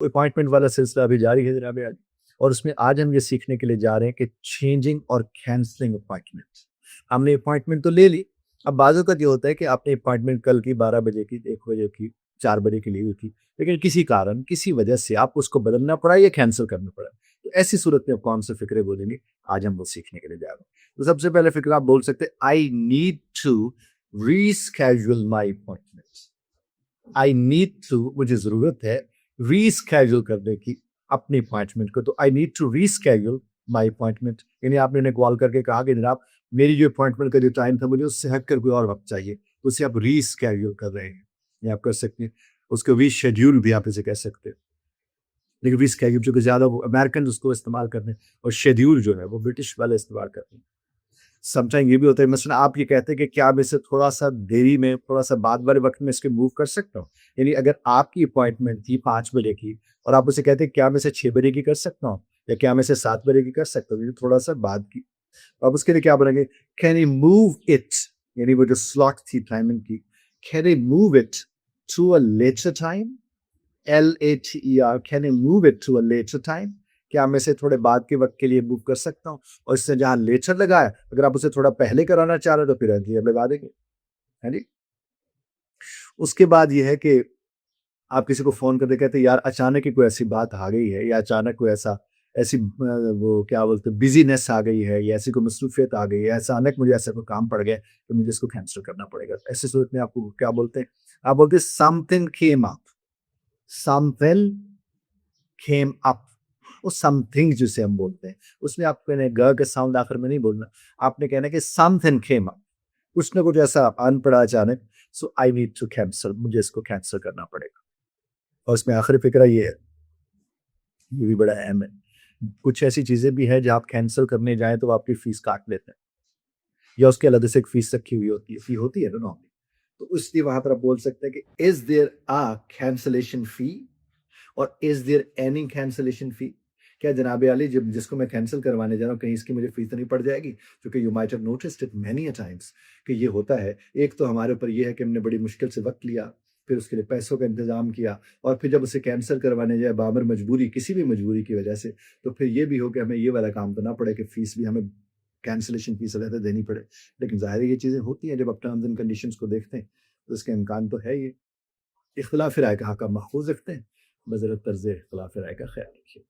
Appointment वाला सिलसिला अभी जारी है जनाब आज। और उसमें आज हम ये सीखने के लिए जा रहे हैं कि चेंजिंग और कैंसलिंग अपॉइंटमेंट्स। हमने अपॉइंटमेंट तो ले ली। अब बाज़ औक़ात ये होता है कि आपने अपॉइंटमेंट कल की 12 बजे की, 1 बजे की, 4 बजे की ली हुई थी, लेकिन किसी कारण, किसी वजह से आपको उसको बदलना पड़ा या कैंसल करना पड़ा। तो ऐसी सूरत में आप कौन से फ़िक्रे बोलेंगे? आज हम वो सीखने के लिए जा रहे हैं। तो सबसे पहले फ़िक्रा आप बोल सकते हैं, I need to reschedule my appointments. I need to, मुझे ज़रूरत है रीशेड्यूल करने की अपनी अपॉइंटमेंट को। तो I need to reschedule my appointment, यानी आपने उन्हें कॉल करके कहा कि जनाब मेरी जो अपॉइंटमेंट का जो टाइम था मुझे उससे हटकर कोई और वक़्त चाहिए। तो उसे आप रीशेड्यूल कर रहे हैं। ये आप कर सकते हैं। उसको रीशेड्यूल भी आप इसे कह सकते हैं। लेकिन रीशेड्यूल चूँकि ज़्यादा वो अमेरिकन उसको इस्तेमाल करते हैं और शेड्यूल जो है वो ब्रिटिश वाले इस्तेमाल करते हैं। समटाइम ये भी होता है, मसलन आप ये कहते हैं कि क्या मैं इसे थोड़ा-सा देरी में, थोड़ा-सा बाद वाले वक़्त में इसके मूव कर सकता हूँ? यानी अगर आपकी अपॉइंटमेंट थी 5 बजे की और आप उसे कहते हैं क्या मैं इसे 6 बजे की कर सकता हूँ? या क्या मैं इसे 7 बजे की कर सकता हूँ? ये थोड़ा-सा बाद की। अब उसके लिए क्या बोलेंगे? कैन यू मूव इट, यानी वो जो स्लॉट थी टाइमिंग की, can you move it to a later time? LATER, can you move it to a later time? क्या मैं इसे थोड़े बाद के वक़्त के लिए मूव कर सकता हूँ? और इससे जहाँ लेटर लगा है, अगर आप उसे थोड़ा पहले कराना चाह रहे हो तो फिर अर्ली लगा देंगे। हाँ जी? उसके बाद ये है कि आप किसी को फ़ोन करके कहते हैं यार अचानक ही कोई ऐसी बात आ गई है, या अचानक कोई ऐसा ऐसी वो क्या बोलते हैं बिज़ीनेस आ गई है, या ऐसी कोई मसरूफ़ियत आ गई है, अचानक मुझे ऐसा कोई काम पड़ गया है कि मुझे इसको कैंसल करना पड़ेगा। ऐसी सूरत में आपको क्या बोलते हैं? आप बोलते हैं समथिंग केम अप, समवेल केम अप। वो समथिंग जिसे हम बोलते हैं, उसमें आपको ने ग का साउंड आखिर में नहीं बोलना। आपने कहना है कि समथिंग केम अप, कुछ ना कुछ ऐसा आन पड़ा अचानक, सो आई नीड टू कैंसल, मुझे इसको कैंसल करना पड़ेगा। और उसमें आखिरी फ़िक्रा ये है, ये भी बड़ा अहम है। कुछ ऐसी चीज़ें भी हैं जहाँ आप कैंसल करने जाएँ तो आपकी फ़ीस काट लेते हैं, या उसके अलग से एक फ़ीस रखी हुई होती है, फ़ी होती है ना नॉर्मली। तो इसलिए वहाँ पर आप बोल सकते हैं कि इज़ देयर अ कैंसलेशन फ़ी और इज़ देयर एनी कैंसलेशन फ़ी? क्या जनाब आली जब जिसको मैं कैंसल करवाने जा रहा हूँ कहीं इसकी मुझे फ़ीस तो नहीं पड़ जाएगी? क्योंकि you might have noticed it many a times कि ये होता है। एक तो हमारे ऊपर ये है कि हमने बड़ी मुश्किल से वक़्त लिया, फिर उसके लिए पैसों का इंतज़ाम किया और फिर जब उसे कैंसल करवाने जाए बामर मजबूरी, किसी भी मजबूरी की वजह से, तो फिर ये भी हो कि हमें ये वाला काम करना पड़े कि फ़ीस भी हमें कैंसलेशन फ़ीस अलग देनी पड़े। लेकिन ज़ाहिर है ये चीज़ें होती हैं जब आप टर्म्स एंड कंडीशंस को देखते हैं, तो इसका इम्कान तो है ये। इख्तिलाफ़ राय का हक़ आप महफ़ूज़ रखते हैं, बज़रत तर्ज़ इख्तिलाफ़ राय का ख़याल रखिए।